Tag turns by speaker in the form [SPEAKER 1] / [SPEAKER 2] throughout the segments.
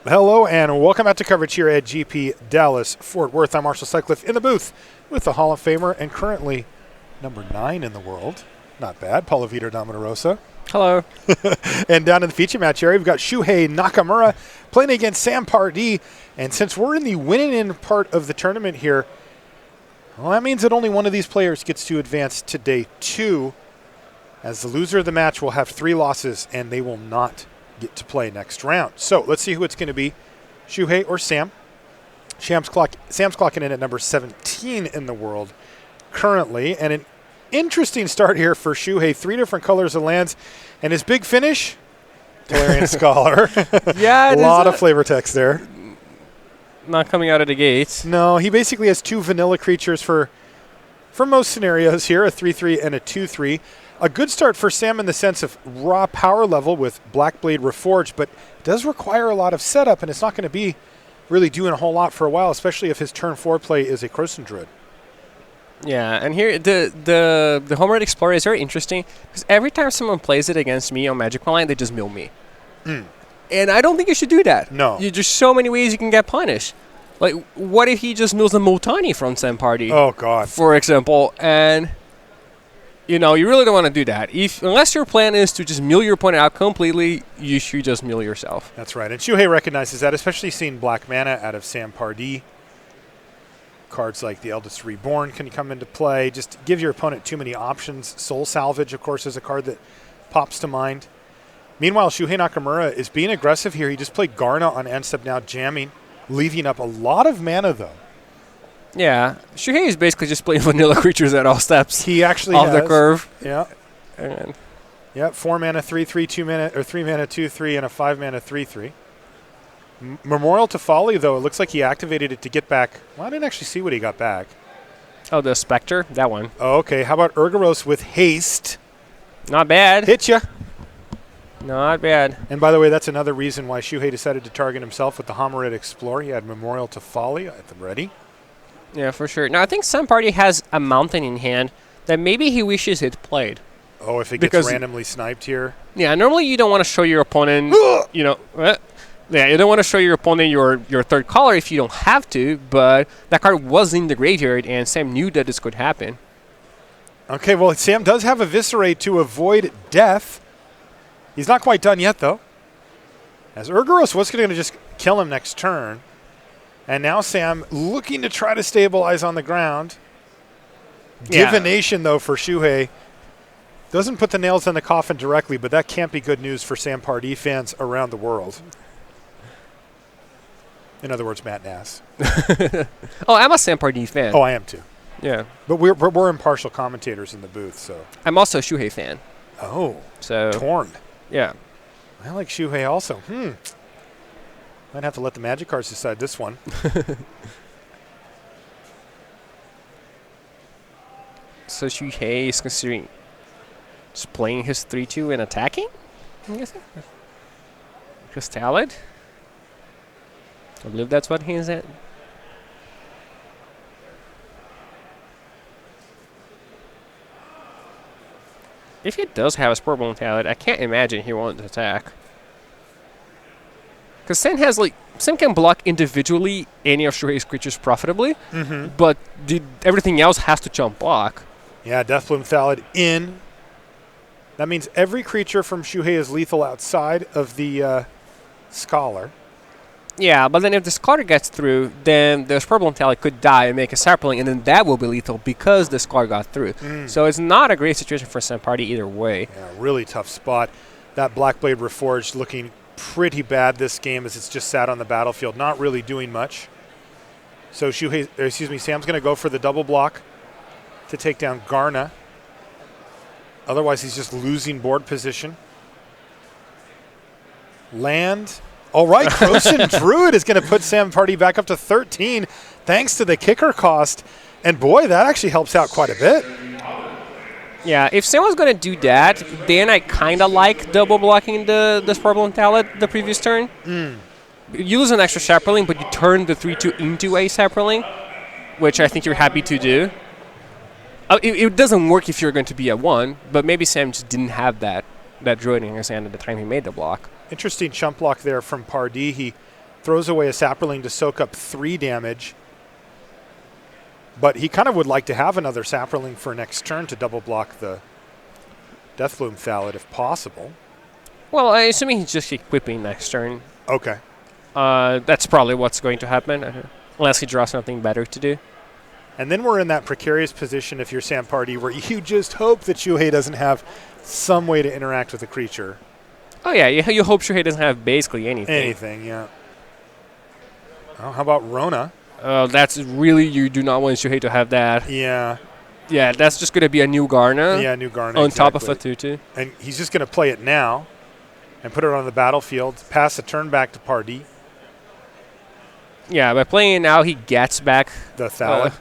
[SPEAKER 1] Hello and welcome out to coverage here at GP Dallas Fort Worth. I'm Marshall Sutcliffe in the booth with the Hall of Famer and currently number 9 in the world. Not bad, Paulo Vitor Dominaria.
[SPEAKER 2] Hello.
[SPEAKER 1] And down in the feature match area, we've got Shuhei Nakamura playing against Sam Pardee. And since we're in the winning end part of the tournament here, well, that means that only one of these players gets to advance to day 2, as the loser of the match will have 3 losses and they will not get to play next round. So let's see who it's going to be, Shuhei or Sam. Sam's clocking in at number 17 in the world currently. And an interesting start here for Shuhei. 3 different colors of lands. And his big finish, Galarian Scholar.
[SPEAKER 2] Yeah,
[SPEAKER 1] a lot of flavor text there.
[SPEAKER 2] Not coming out of the gates.
[SPEAKER 1] No, he basically has 2 vanilla creatures for most scenarios here, a 3-3 and a 2-3. A good start for Sam in the sense of raw power level with Blackblade Reforged, but it does require a lot of setup, and it's not going to be really doing a whole lot for a while, especially if his turn 4 play is a Croson Druid.
[SPEAKER 2] Yeah, and here the Homered Explorer is very interesting because every time someone plays it against me on Magic Online, they just mill me. And I don't think you should do that.
[SPEAKER 1] No.
[SPEAKER 2] There's so many ways you can get punished. Like, what if he just mills a Multani from Sam Pardee?
[SPEAKER 1] Oh, God.
[SPEAKER 2] For example, and... You know, you really don't want to do that. Unless your plan is to just mill your opponent out completely, you should just mill yourself.
[SPEAKER 1] That's right. And Shuhei recognizes that, especially seeing black mana out of Sam Pardee. Cards like the Eldest Reborn can come into play. Just give your opponent too many options. Soul Salvage, of course, is a card that pops to mind. Meanwhile, Shuhei Nakamura is being aggressive here. He just played Garna on end step, now jamming, leaving up a lot of mana, though.
[SPEAKER 2] Yeah, Shuhei is basically just playing vanilla creatures at all steps.
[SPEAKER 1] He actually
[SPEAKER 2] off
[SPEAKER 1] has.
[SPEAKER 2] the curve.
[SPEAKER 1] Yeah.
[SPEAKER 2] And
[SPEAKER 1] 4 mana, 3/3, 2 mana, or 3 mana, 2/3, and a 5 mana, 3/3. Memorial to Folly, though, it looks like he activated it to get back. Well, I didn't actually see what he got back.
[SPEAKER 2] oh, the Spectre, that one.
[SPEAKER 1] Oh, okay. How about Urgaros with haste?
[SPEAKER 2] Not bad.
[SPEAKER 1] Hit ya.
[SPEAKER 2] Not bad.
[SPEAKER 1] And by the way, that's another reason why Shuhei decided to target himself with the Homered Explorer. He had Memorial to Folly at the ready.
[SPEAKER 2] Yeah, for sure. Now, I think Sam Pardee has a Mountain in hand that maybe he wishes he'd played.
[SPEAKER 1] Oh, if it gets randomly sniped here?
[SPEAKER 2] Yeah, normally you don't want to show your opponent, you don't want to show your opponent your third color if you don't have to, but that card was in the graveyard, and Sam knew that this could happen.
[SPEAKER 1] Okay, well, Sam does have Eviscerate to avoid death. He's not quite done yet, though. As Urgaros was going to just kill him next turn. And now Sam looking to try to stabilize on the ground.
[SPEAKER 2] Yeah.
[SPEAKER 1] Divination, though, for Shuhei. Doesn't put the nails in the coffin directly, but that can't be good news for Sam Pardee fans around the world. In other words, Matt Nass.
[SPEAKER 2] Oh, I'm a Sam Pardee fan.
[SPEAKER 1] Oh, I am too.
[SPEAKER 2] Yeah.
[SPEAKER 1] But we're impartial commentators in the booth, so.
[SPEAKER 2] I'm also a Shuhei fan.
[SPEAKER 1] Oh,
[SPEAKER 2] so
[SPEAKER 1] torn.
[SPEAKER 2] Yeah.
[SPEAKER 1] I like Shuhei also. Might have to let the Magic cards decide this one.
[SPEAKER 2] So Shuhei is considering just playing his 3/2 and attacking? I'm guessing. Just Talad? I believe that's what he's at. If he does have a Spurble and Talad, I can't imagine he won't attack. Because Sam can block individually any of Shuhei's creatures profitably, but everything else has to jump block.
[SPEAKER 1] Yeah, Deathbloom Thallid in. That means every creature from Shuhei is lethal outside of the Scholar.
[SPEAKER 2] Yeah, but then if the Scholar gets through, then the Spurble and Talad could die and make a Sapling, and then that will be lethal because the Scholar got through. So it's not a great situation for Sam Pardee either way.
[SPEAKER 1] Yeah, really tough spot. That Blackblade Reforged looking pretty bad this game as it's just sat on the battlefield, not really doing much. So Sam's going to go for the double block to take down Garna. Otherwise, he's just losing board position. Land. All right, Croson Druid is going to put Sam Pardee back up to 13 thanks to the kicker cost. And boy, that actually helps out quite a bit.
[SPEAKER 2] Yeah, if someone's going to do that, then I kind of like double blocking the Spurble and Talad the previous turn. You lose an extra Sapling, but you turn the 3/2 into a Sapling, which I think you're happy to do. It doesn't work if you're going to be at 1, but maybe Sam just didn't have that Druid in his hand at the time he made the block.
[SPEAKER 1] Interesting chump block there from Pardee. He throws away a Sapperling to soak up 3 damage. But he kind of would like to have another Sapperling for next turn to double block the Deathbloom Thallid if possible.
[SPEAKER 2] Well, I assuming he's just equipping next turn.
[SPEAKER 1] Okay.
[SPEAKER 2] That's probably what's going to happen, unless he draws something better to do.
[SPEAKER 1] And then we're in that precarious position if you're Sam Party where you just hope that Shuhei doesn't have some way to interact with the creature.
[SPEAKER 2] Oh, yeah, you hope Shuhei doesn't have basically anything.
[SPEAKER 1] Anything, yeah. Oh, how about Rona?
[SPEAKER 2] That's really, you do not want Shuhei to have that.
[SPEAKER 1] Yeah.
[SPEAKER 2] Yeah, that's just going to be a new Garna.
[SPEAKER 1] Yeah, new Garna.
[SPEAKER 2] On
[SPEAKER 1] exactly.
[SPEAKER 2] top of a 2-2.
[SPEAKER 1] And he's just going to play it now and put it on the battlefield, pass the turn back to Pardee.
[SPEAKER 2] Yeah, by playing it now, he gets back
[SPEAKER 1] The Thallid.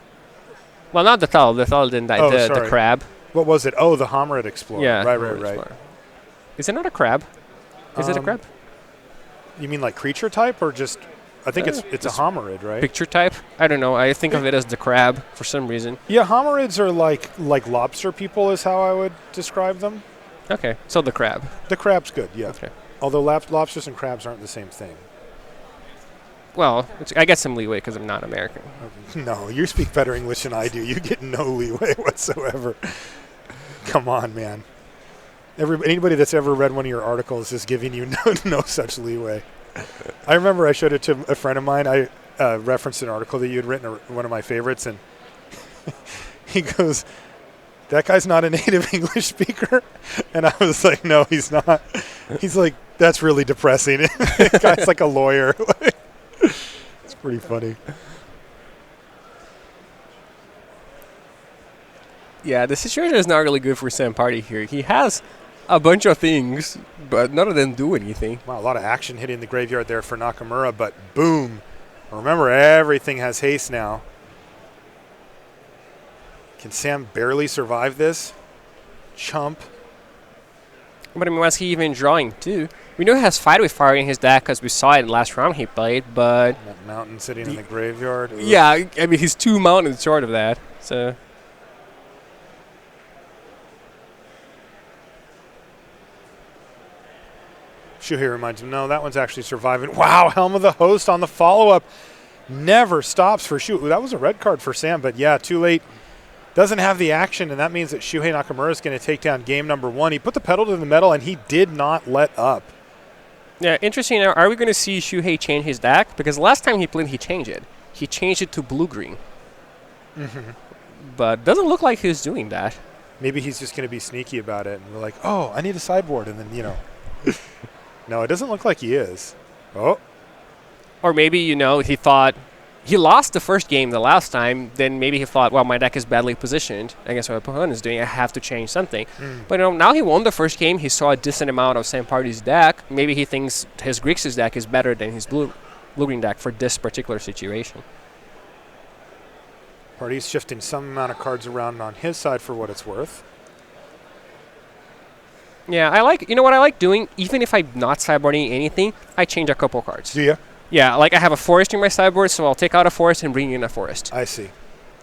[SPEAKER 2] Well, not the Thallid. The Thallid didn't die.
[SPEAKER 1] Oh,
[SPEAKER 2] the
[SPEAKER 1] sorry.
[SPEAKER 2] crab.
[SPEAKER 1] What was it? Oh, the Homerid Explorer.
[SPEAKER 2] Yeah.
[SPEAKER 1] Right.
[SPEAKER 2] Is it not a crab? Is it a crab?
[SPEAKER 1] You mean like creature type or just... I think it's a Homerid, right?
[SPEAKER 2] Picture type? I don't know. I think of it as the crab for some reason.
[SPEAKER 1] Yeah, Homerids are like lobster people is how I would describe them.
[SPEAKER 2] Okay, so the crab.
[SPEAKER 1] The crab's good, yeah.
[SPEAKER 2] Okay.
[SPEAKER 1] Although lobsters and crabs aren't the same thing.
[SPEAKER 2] Well, I get some leeway because I'm not American.
[SPEAKER 1] No, you speak better English than I do. You get no leeway whatsoever. Come on, man. Anybody that's ever read one of your articles is giving you no such leeway. I remember I showed it to a friend of mine. I referenced an article that you had written, one of my favorites, and he goes, "That guy's not a native English speaker." And I was like, "No, he's not." He's like, "That's really depressing." The guy's like a lawyer. It's pretty funny.
[SPEAKER 2] Yeah, the situation is not really good for Sam Party here. He has a bunch of things, but none of them do anything.
[SPEAKER 1] Wow, a lot of action hitting the graveyard there for Nakamura, but boom. Remember, everything has haste now. Can Sam barely survive this? Chump.
[SPEAKER 2] But I mean, what's he even drawing too? We know he has Fight with Fire in his deck because we saw it in the last round he played, but...
[SPEAKER 1] That mountain sitting in the graveyard. Ooh.
[SPEAKER 2] Yeah, I mean, he's 2 mountains short of that, so...
[SPEAKER 1] Shuhei reminds him, no, that one's actually surviving. Wow, Helm of the Host on the follow-up. Never stops for Shuhei. That was a red card for Sam, but yeah, too late. Doesn't have the action, and that means that Shuhei Nakamura is going to take down game number 1. He put the pedal to the metal, and he did not let up.
[SPEAKER 2] Yeah, interesting. Now, are we going to see Shuhei change his deck? Because last time he played, he changed it. He changed it to blue-green.
[SPEAKER 1] Mm-hmm.
[SPEAKER 2] But doesn't look like he's doing that.
[SPEAKER 1] Maybe he's just going to be sneaky about it, and we're like, oh, I need a sideboard, and then, No, it doesn't look like he is. Oh.
[SPEAKER 2] Or maybe, he thought he lost the first game the last time. Then maybe he thought, well, my deck is badly positioned against what my opponent is doing. I have to change something. But now he won the first game. He saw a decent amount of Sam Party's deck. Maybe he thinks his Grixis deck is better than his blue-green deck for this particular situation.
[SPEAKER 1] Party's shifting some amount of cards around on his side for what it's worth.
[SPEAKER 2] Yeah, what I like doing, even if I'm not sideboarding anything, I change a couple cards.
[SPEAKER 1] Do you?
[SPEAKER 2] Yeah, like I have a forest in my sideboard, so I'll take out a forest and bring in a forest.
[SPEAKER 1] I see.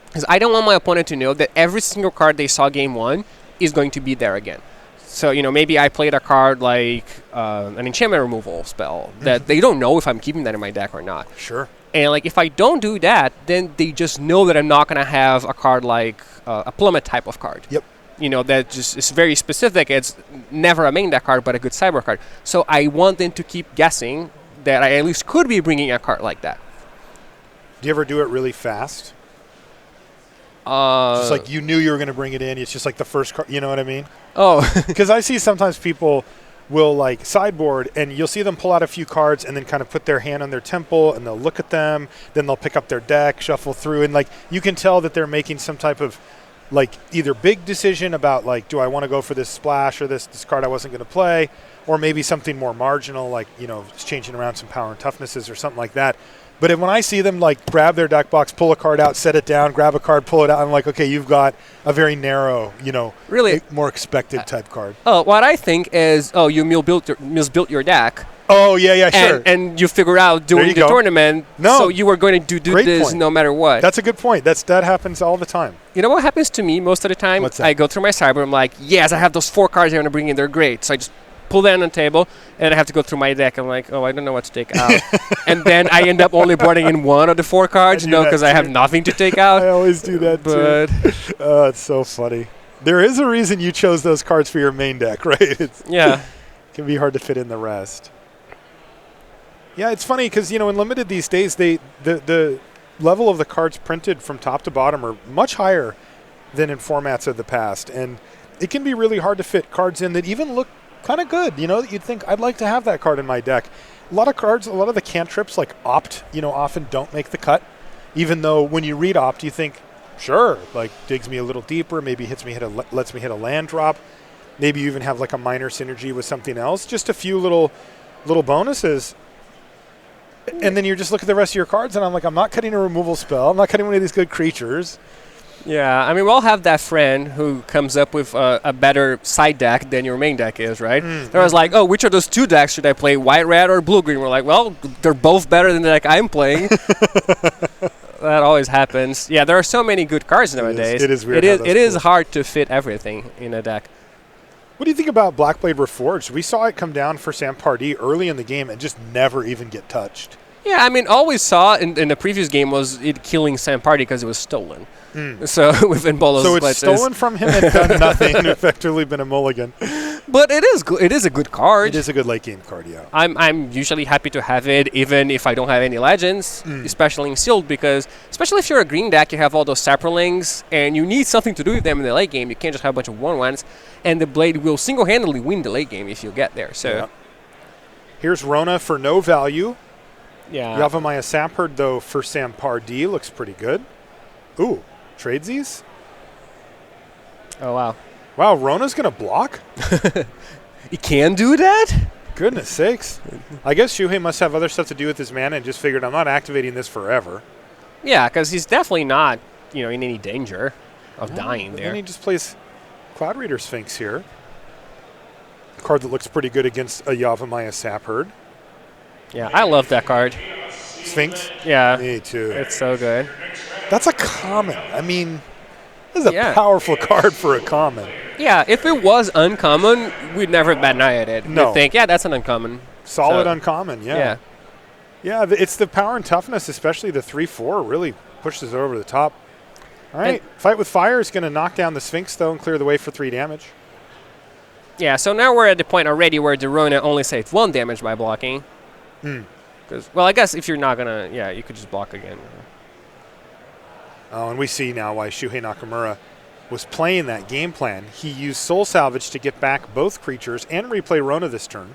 [SPEAKER 2] Because I don't want my opponent to know that every single card they saw game 1 is going to be there again. So, maybe I played a card like an enchantment removal spell that they don't know if I'm keeping that in my deck or not.
[SPEAKER 1] Sure.
[SPEAKER 2] And, if I don't do that, then they just know that I'm not going to have a card like a plummet type of card.
[SPEAKER 1] Yep.
[SPEAKER 2] That just is very specific. It's never a main deck card, but a good sideboard card. So I want them to keep guessing that I at least could be bringing a card like that.
[SPEAKER 1] Do you ever do it really fast? Just like you knew you were going to bring it in. It's just like the first card. You know what I mean?
[SPEAKER 2] Oh.
[SPEAKER 1] Because I see sometimes people will sideboard and you'll see them pull out a few cards and then kind of put their hand on their temple and they'll look at them. Then they'll pick up their deck, shuffle through. And you can tell that they're making some type of either big decision about do I want to go for this splash or this card I wasn't going to play, or maybe something more marginal changing around some power and toughnesses or something like that. But when I see them grab their deck box, pull a card out, set it down, grab a card, pull it out, I'm like, okay, you've got a very narrow,
[SPEAKER 2] really
[SPEAKER 1] more expected type card.
[SPEAKER 2] Oh, what I think is, you misbuilt your deck.
[SPEAKER 1] Oh, yeah, sure.
[SPEAKER 2] And you figure out during the tournament, so you were going to do this point. No matter what.
[SPEAKER 1] That's a good point. That happens all the time.
[SPEAKER 2] You know what happens to me most of the time?
[SPEAKER 1] What's that?
[SPEAKER 2] I go through my sideboard, I'm like, yes, I have those 4 cards I want to bring in, they're great. So I just pull that on the table, and I have to go through my deck. I'm like, oh, I don't know what to take out. And then I end up only boarding in one of the 4 cards, because I have nothing to take out.
[SPEAKER 1] I always do that, too. Oh, it's so funny. There is a reason you chose those cards for your main deck, right? It can be hard to fit in the rest. Yeah, it's funny because, in Limited these days, the level of the cards printed from top to bottom are much higher than in formats of the past. And it can be really hard to fit cards in that even look kind of good, that you'd think, I'd like to have that card in my deck. A lot of cards, a lot of the cantrips like Opt, often don't make the cut, even though when you read Opt, you think, sure, like digs me a little deeper, maybe lets me hit a land drop. Maybe you even have like a minor synergy with something else, just a few little bonuses. And then you just look at the rest of your cards, and I'm like, I'm not cutting a removal spell. I'm not cutting one of these good creatures.
[SPEAKER 2] Yeah, I mean, we all have that friend who comes up with a better side deck than your main deck is, right? There was like, oh, which of those 2 decks should I play, white, red, or blue, green? We're like, well, they're both better than the deck I'm playing. That always happens. Yeah, there are so many good cards nowadays.
[SPEAKER 1] It is weird.
[SPEAKER 2] It is hard to fit everything in a deck.
[SPEAKER 1] What do you think about Blackblade Reforged? We saw it come down for Sam Pardee early in the game and just never even get touched.
[SPEAKER 2] Yeah, I mean, all we saw in the previous game was it killing Sam Pardee because it was stolen. So within Bolo's
[SPEAKER 1] So it's stolen from him and done nothing and effectively been a mulligan.
[SPEAKER 2] But it is good. It is a good card.
[SPEAKER 1] It is a good late game card, yeah.
[SPEAKER 2] I'm usually happy to have it, even if I don't have any legends, especially in sealed, because especially if you're a green deck, you have all those saplings, and you need something to do with them in the late game. You can't just have a bunch of 1/1s, and the blade will single-handedly win the late game if you get there. So
[SPEAKER 1] here's Rona for no value.
[SPEAKER 2] Yeah.
[SPEAKER 1] Yavimaya Sapherd, though, for Sam Pardee looks pretty good. Ooh, tradesies?
[SPEAKER 2] Oh, wow.
[SPEAKER 1] Wow, Rona's going to block?
[SPEAKER 2] He can do that?
[SPEAKER 1] Goodness sakes. I guess Shuhei must have other stuff to do with his mana and just figured, I'm not activating this forever.
[SPEAKER 2] Yeah, because he's definitely not, in any danger of dying there.
[SPEAKER 1] And he just plays Cloud Reader Sphinx here. A card that looks pretty good against a Yavimaya Sapherd.
[SPEAKER 2] Yeah, I love that card.
[SPEAKER 1] Sphinx?
[SPEAKER 2] Yeah.
[SPEAKER 1] Me too.
[SPEAKER 2] It's so good.
[SPEAKER 1] That's a common. I mean, this is a powerful card for a common.
[SPEAKER 2] Yeah, if it was uncommon, we'd never bat an eye at it.
[SPEAKER 1] No.
[SPEAKER 2] We'd think, yeah, that's an uncommon.
[SPEAKER 1] Solid uncommon, yeah.
[SPEAKER 2] Yeah,
[SPEAKER 1] it's the power and toughness, especially the 3/4, really pushes it over the top. All right, Fight with Fire is going to knock down the Sphinx, though, and clear the way for 3 damage.
[SPEAKER 2] Yeah, so now we're at the point already where the Rona only saves 1 damage by blocking. Well, I guess if you're not going to, you could just block again.
[SPEAKER 1] Oh, and we see now why Shuhei Nakamura was playing that game plan. He used Soul Salvage to get back both creatures and replay Rona this turn.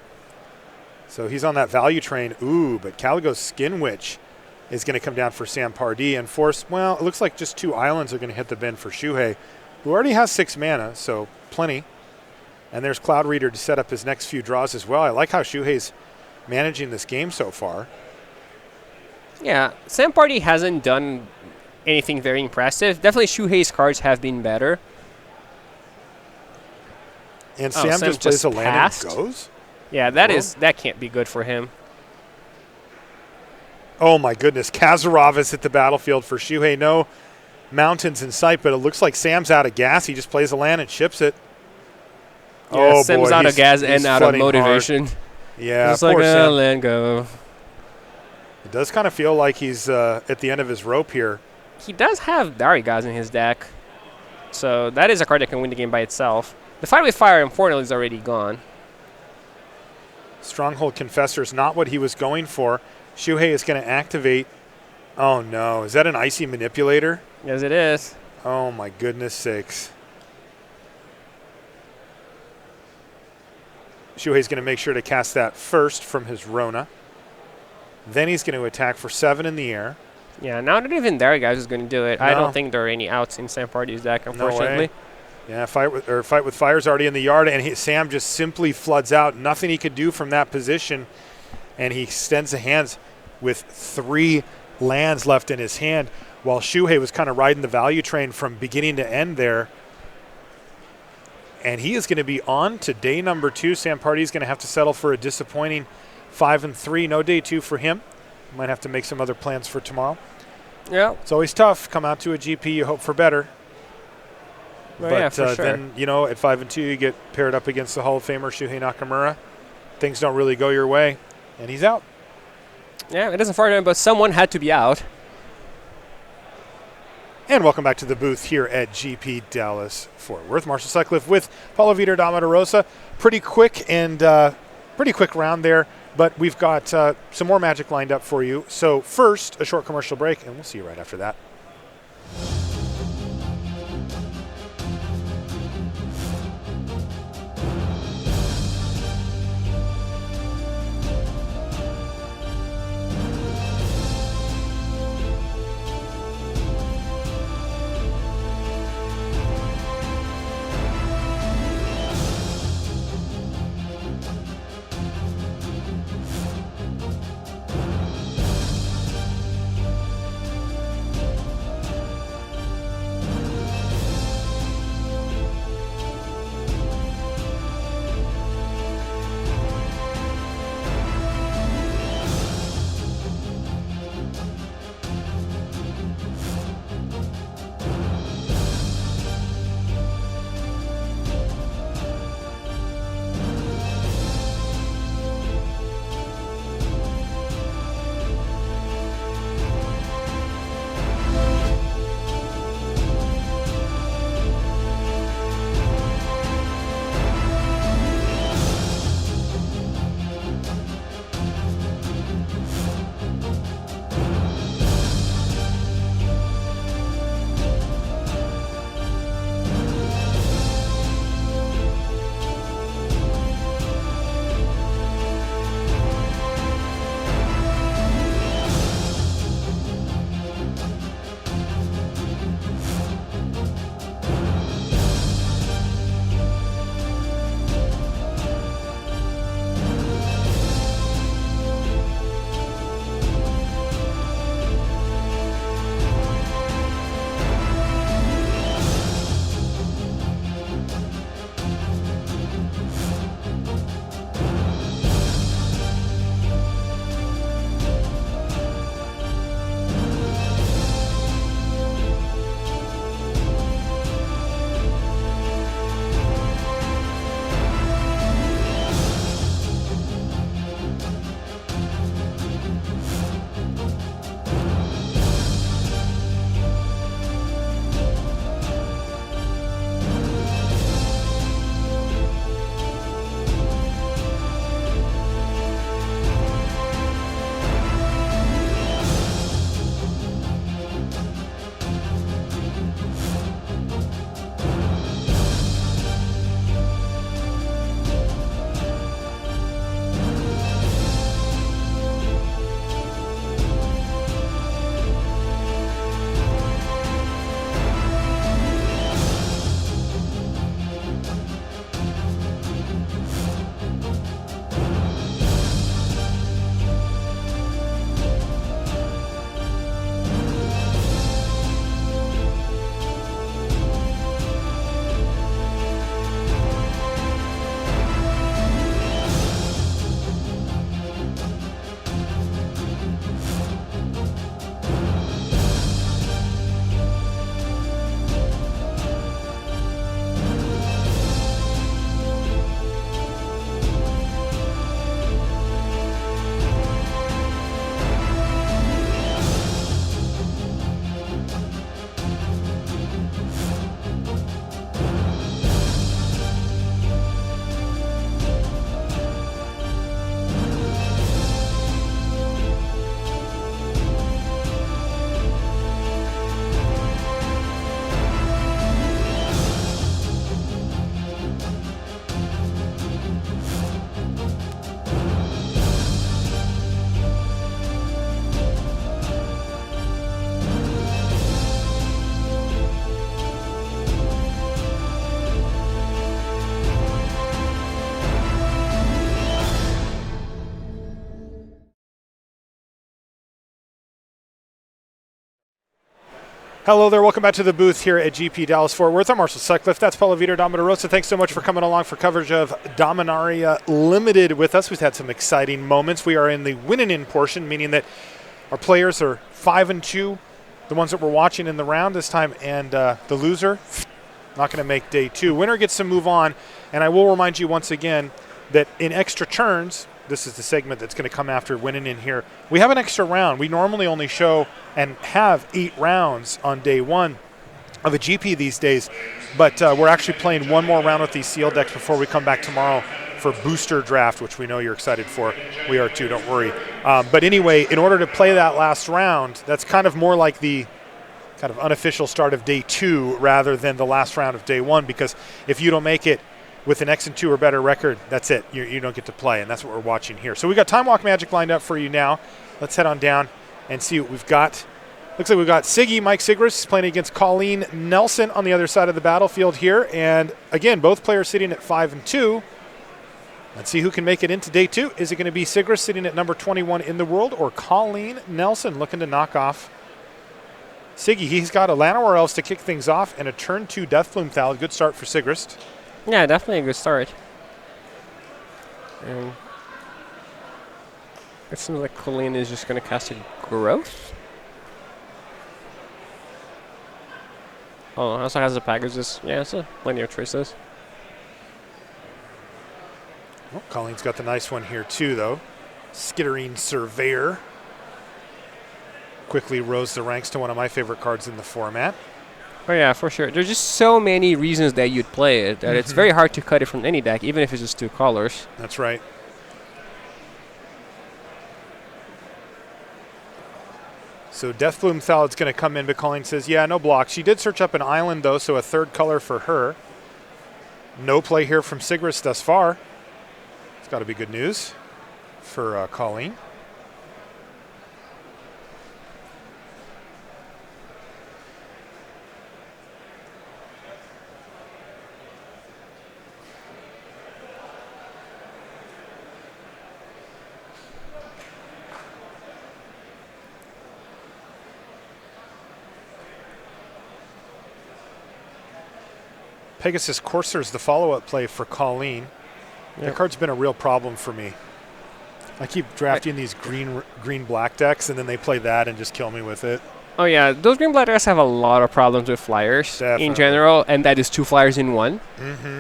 [SPEAKER 1] So he's on that value train. Ooh, but Caligo's Skin Witch is going to come down for Sam Pardee and force, well, it looks like just 2 islands are going to hit the bin for Shuhei, who already has 6 mana, so plenty. And there's Cloud Reader to set up his next few draws as well. I like how Shuhei's managing this game so far.
[SPEAKER 2] Yeah, Sam Pardee hasn't done anything very impressive. Definitely Shuhei's cards have been better.
[SPEAKER 1] And Sam just plays a land and goes?
[SPEAKER 2] Yeah, that can't be good for him.
[SPEAKER 1] Oh my goodness, Kazarov is at the battlefield for Shuhei. No mountains in sight, but it looks like Sam's out of gas. He just plays a land and ships it.
[SPEAKER 2] Yeah, Sam's out of gas and out of motivation.
[SPEAKER 1] Hard. Yeah,
[SPEAKER 2] it's like, land go.
[SPEAKER 1] It does kind of feel like he's at the end of his rope here.
[SPEAKER 2] He does have Darigas in his deck, so that is a card that can win the game by itself. The Fight with Fire, unfortunately, is already gone.
[SPEAKER 1] Stronghold Confessor is not what he was going for. Shuhei is going to activate. Oh, no. Is that an Icy Manipulator?
[SPEAKER 2] Yes, it is.
[SPEAKER 1] Oh, my goodness sakes. Shuhei's going to make sure to cast that first from his Rona. Then he's going to attack for 7 in the air.
[SPEAKER 2] Yeah, now not even Darigas is going to do it. No. I don't think there are any outs in Sam Pardee's deck, unfortunately.
[SPEAKER 1] No way. Yeah, Fight with Fire's already in the yard, and Sam just simply floods out. Nothing he could do from that position, and he extends the hands with 3 lands left in his hand, while Shuhei was kind of riding the value train from beginning to end there. And he is going to be on to day number 2. Sam Pardee's going to have to settle for a disappointing 5-3. No day 2 for him. Might have to make some other plans for tomorrow.
[SPEAKER 2] Yeah.
[SPEAKER 1] It's always tough. Come out to a GP, you hope for better.
[SPEAKER 2] Oh,
[SPEAKER 1] but
[SPEAKER 2] yeah, for sure.
[SPEAKER 1] then, at 5-2, you get paired up against the Hall of Famer Shuhei Nakamura. Things don't really go your way, and he's out.
[SPEAKER 2] Yeah, it isn't far, but someone had to be out.
[SPEAKER 1] And welcome back to the booth here at GP Dallas Fort Worth. Marshall Sutcliffe with Paulo Vitor Damarosa. Pretty quick round there, but we've got some more Magic lined up for you. So first, a short commercial break, and we'll see you right after that. Hello there. Welcome back to the booth here at GP Dallas Fort Worth. I'm Marshall Sutcliffe. That's Paulo Vitor Damarosa. Thanks so much for coming along for coverage of Dominaria Limited with us. We've had some exciting moments. We are in the winning-in portion, meaning that our players are 5-2, the ones that we're watching in the round this time, and the loser Not going to make day 2. Winner gets to move on. And I will remind you once again that in extra turns, this is the segment that's going to come after winning in here, we have an extra round. We normally only show and have 8 rounds on day 1 of a GP these days. But we're actually playing one more round with these sealed decks before we come back tomorrow for booster draft, which we know you're excited for. We are too, don't worry. But anyway, in order to play that last round, that's kind of more like the kind of unofficial start of day 2 rather than the last round of day 1, because if you don't make it with an X and 2 or better record, that's it. You don't get to play, and that's what we're watching here. So we got Time Walk Magic lined up for you now. Let's head on down and see what we've got. Looks like we've got Siggy, Mike Sigrist, playing against Colleen Nelson on the other side of the battlefield here. And again, both players sitting at 5 and 2. Let's see who can make it into day 2. Is it going to be Sigrist sitting at number 21 in the world, or Colleen Nelson looking to knock off Siggy? He's got a Llanowar Elves to kick things off and a turn 2 Deathbloom Thal. Good start for Sigrist.
[SPEAKER 2] Yeah, definitely a good start. And it seems like Colleen is just going to cast a Growth. Oh, also has the packages. Yeah, it's a linear choices.
[SPEAKER 1] Oh, Colleen's got the nice one here too, though. Skittering Surveyor quickly rose the ranks to one of my favorite cards in the format.
[SPEAKER 2] Oh yeah, for sure. There's just so many reasons that you'd play it that it's very hard to cut it from any deck, even if it's just 2 colors.
[SPEAKER 1] That's right. So Deathbloom Thal is going to come in, but Colleen says, yeah, no block. She did search up an island, though, so a 3rd color for her. No play here from Sigrist thus far. It's got to be good news for Colleen. Pegasus Courser is the follow-up play for Colleen. Yep. That card's been a real problem for me. I keep drafting these green-black decks, and then they play that and just kill me with it.
[SPEAKER 2] Oh yeah, those green-black decks have a lot of problems with flyers in general, and that is 2 flyers in 1,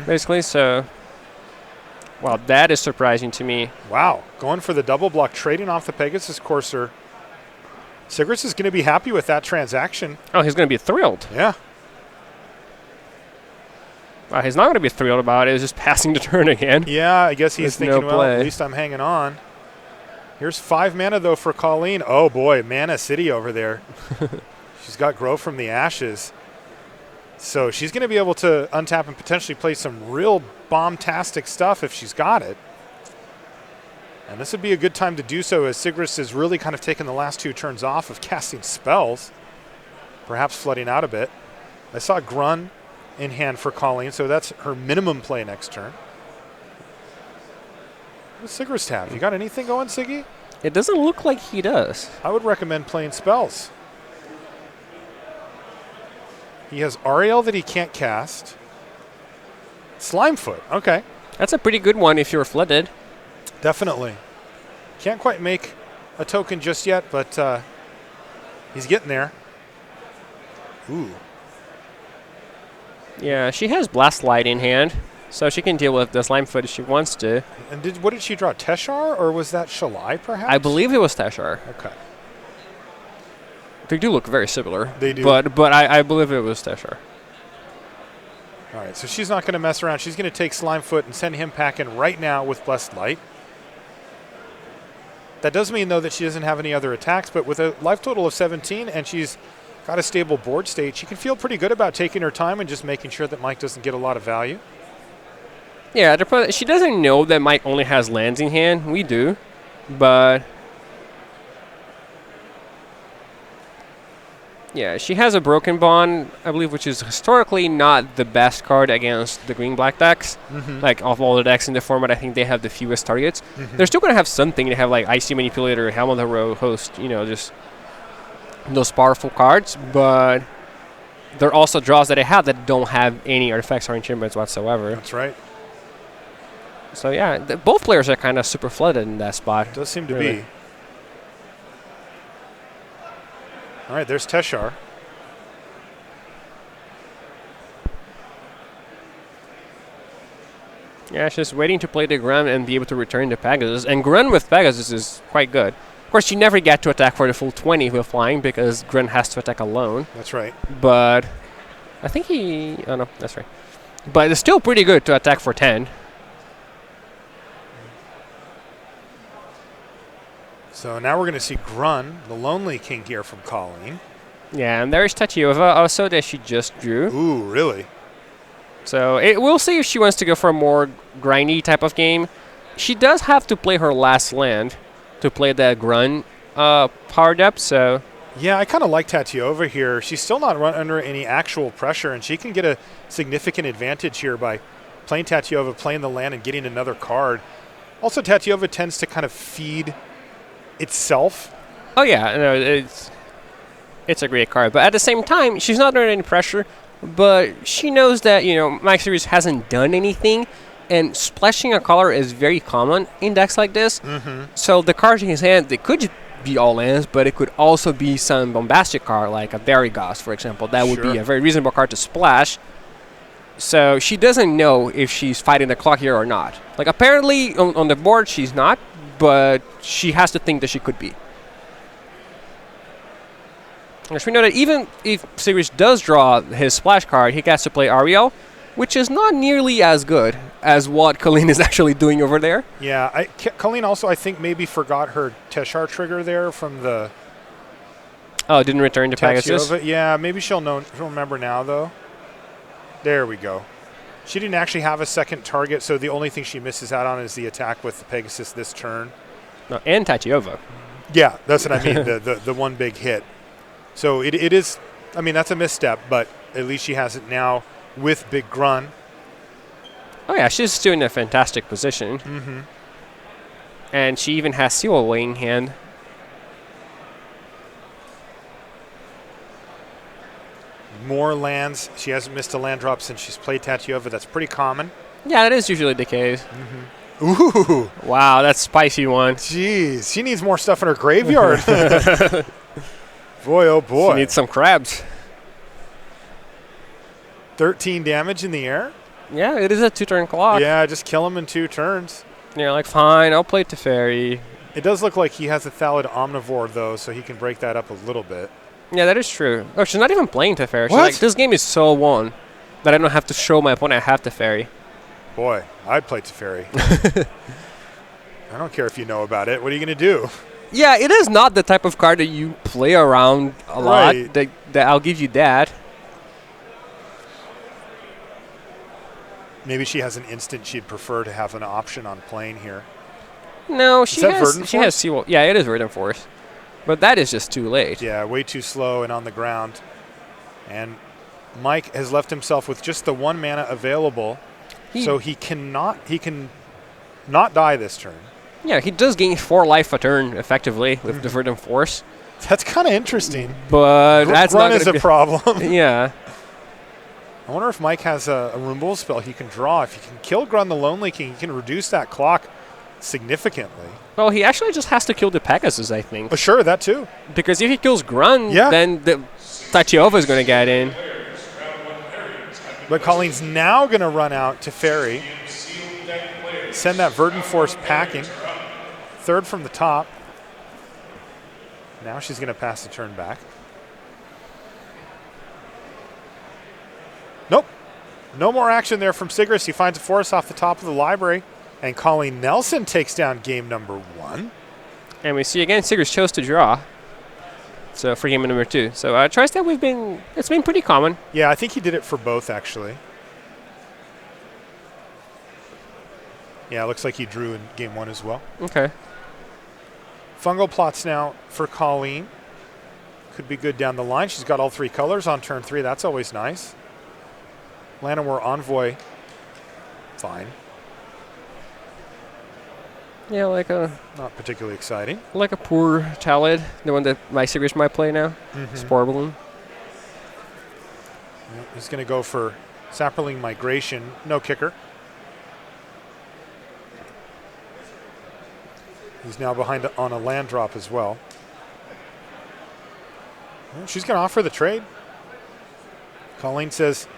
[SPEAKER 2] basically. So, wow, that is surprising to me.
[SPEAKER 1] Wow, going for the double block, trading off the Pegasus Courser. Sigrist is going to be happy with that transaction.
[SPEAKER 2] Oh, he's going to be thrilled.
[SPEAKER 1] Yeah.
[SPEAKER 2] He's not going to be thrilled about it. He's just passing the turn again.
[SPEAKER 1] Yeah, I guess he's thinking,
[SPEAKER 2] no
[SPEAKER 1] well, at least I'm hanging on. Here's 5 mana, though, for Colleen. Oh, boy, Mana City over there. She's got Grow from the Ashes. So she's going to be able to untap and potentially play some real bomb-tastic stuff if she's got it. And this would be a good time to do so, as Sigrist is really kind of taking the last 2 turns off of casting spells, perhaps flooding out a bit. I saw Grun in hand for Colleen, so that's her minimum play next turn. What does Sigrist have? You got anything going, Siggy?
[SPEAKER 2] It doesn't look like he does.
[SPEAKER 1] I would recommend playing spells. He has Ariel that he can't cast. Slimefoot, okay.
[SPEAKER 2] That's a pretty good one if you're flooded.
[SPEAKER 1] Definitely. Can't quite make a token just yet, but he's getting there. Ooh.
[SPEAKER 2] Yeah, she has Blast Light in hand, so she can deal with the Slimefoot if she wants to.
[SPEAKER 1] And what did she draw? Teshar, or was that Shalai, perhaps?
[SPEAKER 2] I believe it was Teshar.
[SPEAKER 1] Okay.
[SPEAKER 2] They do look very similar.
[SPEAKER 1] They do.
[SPEAKER 2] But I believe it was Teshar.
[SPEAKER 1] All right, so she's not going to mess around. She's going to take Slimefoot and send him packing right now with Blessed Light. That does mean, though, that she doesn't have any other attacks, but with a life total of 17 and she's got a stable board state, she can feel pretty good about taking her time and just making sure that Mike doesn't get a lot of value.
[SPEAKER 2] Yeah, she doesn't know that Mike only has lands in hand. We do, but yeah, she has a Broken Bond, I believe, which is historically not the best card against the green-black decks. Like, of all the decks in the format, I think they have the fewest targets. They're still going to have something. They have, like, Icy Manipulator, Helm of the Road, Host, you know, just those powerful cards, but there are also draws that they have that don't have any artifacts or enchantments whatsoever.
[SPEAKER 1] That's right.
[SPEAKER 2] So, yeah, both players are kind of super flooded in that spot.
[SPEAKER 1] It does seem to be. All right, there's Teshar.
[SPEAKER 2] Yeah, she's waiting to play the Grun and be able to return the Pegasus. And Grun with Pegasus is quite good. Of course, you never get to attack for the full 20 with flying because Grun has to attack alone.
[SPEAKER 1] That's right.
[SPEAKER 2] But I think he... Oh, no, that's right. But it's still pretty good to attack for 10.
[SPEAKER 1] So now we're going to see Grun, the Lonely King here from Colleen.
[SPEAKER 2] Yeah, and there's Tachiova also that she just drew.
[SPEAKER 1] Ooh, really?
[SPEAKER 2] So we'll see if she wants to go for a more grindy type of game. She does have to play her last land to play that Grun powered up, so...
[SPEAKER 1] Yeah, I kind of like Tachiova here. She's still not under any actual pressure, and she can get a significant advantage here by playing Tachiova, playing the land, and getting another card. Also, Tachiova tends to kind of feed itself.
[SPEAKER 2] Oh, yeah, no, it's a great card. But at the same time, she's not under any pressure, but she knows that, Mike Series hasn't done anything, and splashing a color is very common in decks like this. So the cards in his hand, they could be all lands, but it could also be some bombastic card, like a Varigos, for example. That would be a very reasonable card to splash. So she doesn't know if she's fighting the clock here or not. Like, apparently, on the board, she's not, but she has to think that she could be. Because we know that even if Sigrid does draw his splash card, he gets to play Ariel, which is not nearly as good as what Colleen is actually doing over there.
[SPEAKER 1] Yeah, Colleen also, I think, maybe forgot her Teshar trigger there from the...
[SPEAKER 2] Oh, didn't return to Pegasus?
[SPEAKER 1] Yeah, maybe she'll remember now, though. There we go. She didn't actually have a second target, so the only thing she misses out on is the attack with the Pegasus this turn.
[SPEAKER 2] No, and Tachiova.
[SPEAKER 1] Yeah, that's what I mean, the one big hit. So it is, I mean, that's a misstep, but at least she has it now with Big Grun.
[SPEAKER 2] Oh, yeah, she's still in a fantastic position. And she even has Seal Away in hand.
[SPEAKER 1] More lands. She hasn't missed a land drop since she's played Tachiova. That's pretty common.
[SPEAKER 2] Yeah, that is usually the case.
[SPEAKER 1] Ooh.
[SPEAKER 2] Wow, that's spicy one.
[SPEAKER 1] Jeez, she needs more stuff in her graveyard. Boy, oh boy.
[SPEAKER 2] She needs some crabs.
[SPEAKER 1] 13 damage in the air?
[SPEAKER 2] Yeah, it is a 2-turn clock.
[SPEAKER 1] Yeah, just kill him in 2 turns.
[SPEAKER 2] And you're like, fine, I'll play Teferi.
[SPEAKER 1] It does look like he has a Thallid Omnivore, though, so he can break that up a little bit.
[SPEAKER 2] Yeah, that is true. Oh, she's not even playing Teferi. She's
[SPEAKER 1] What?
[SPEAKER 2] like, this game is so won that I don't have to show my opponent I have Teferi.
[SPEAKER 1] Boy, I'd play Teferi. I don't care if you know about it. What are you going to do?
[SPEAKER 2] Yeah, it is not the type of card that you play around a lot.
[SPEAKER 1] Right.
[SPEAKER 2] That I'll give you that.
[SPEAKER 1] Maybe she has an instant she'd prefer to have an option on playing here.
[SPEAKER 2] No, she
[SPEAKER 1] that
[SPEAKER 2] has.
[SPEAKER 1] Verdant
[SPEAKER 2] She
[SPEAKER 1] Force?
[SPEAKER 2] has Seawolf. Yeah, it is Verdant Force, but that is just too late.
[SPEAKER 1] Yeah, way too slow and on the ground. And Mike has left himself with just the 1 mana available, so he can not die this turn.
[SPEAKER 2] Yeah, he does gain 4 life a turn effectively with the Verdant Force.
[SPEAKER 1] That's kind of interesting.
[SPEAKER 2] But that's
[SPEAKER 1] Grun
[SPEAKER 2] not
[SPEAKER 1] is a problem.
[SPEAKER 2] Yeah.
[SPEAKER 1] I wonder if Mike has a removal spell he can draw. If he can kill Grun the Lonely King, he can reduce that clock significantly.
[SPEAKER 2] Well, he actually just has to kill the Pegasus, I think.
[SPEAKER 1] Oh, sure, that too.
[SPEAKER 2] Because if he kills Grun, then the Tachiova is going to get in.
[SPEAKER 1] But Colleen's now going to run out to Ferry. Send that Verdant Force packing. 3rd from the top. Now she's going to pass the turn back. Nope. No more action there from Sigris. He finds a forest off the top of the library. And Colleen Nelson takes down game number 1.
[SPEAKER 2] And we see again, Sigurd chose to draw. So for game number 2. So tries that it's been pretty common.
[SPEAKER 1] Yeah, I think he did it for both, actually. Yeah, it looks like he drew in game 1 as well.
[SPEAKER 2] Okay.
[SPEAKER 1] Fungal plots now for Colleen. Could be good down the line. She's got all 3 colors on turn 3. That's always nice. Llanowar Envoy. Fine.
[SPEAKER 2] Yeah, like a
[SPEAKER 1] Not particularly exciting.
[SPEAKER 2] poor Talid, the one that my Sigurd might play now. Spore Balloon.
[SPEAKER 1] Yeah, he's going to go for Saproling Migration. No kicker. He's now behind on a land drop as well. Well, she's going to offer the trade. Colleen says,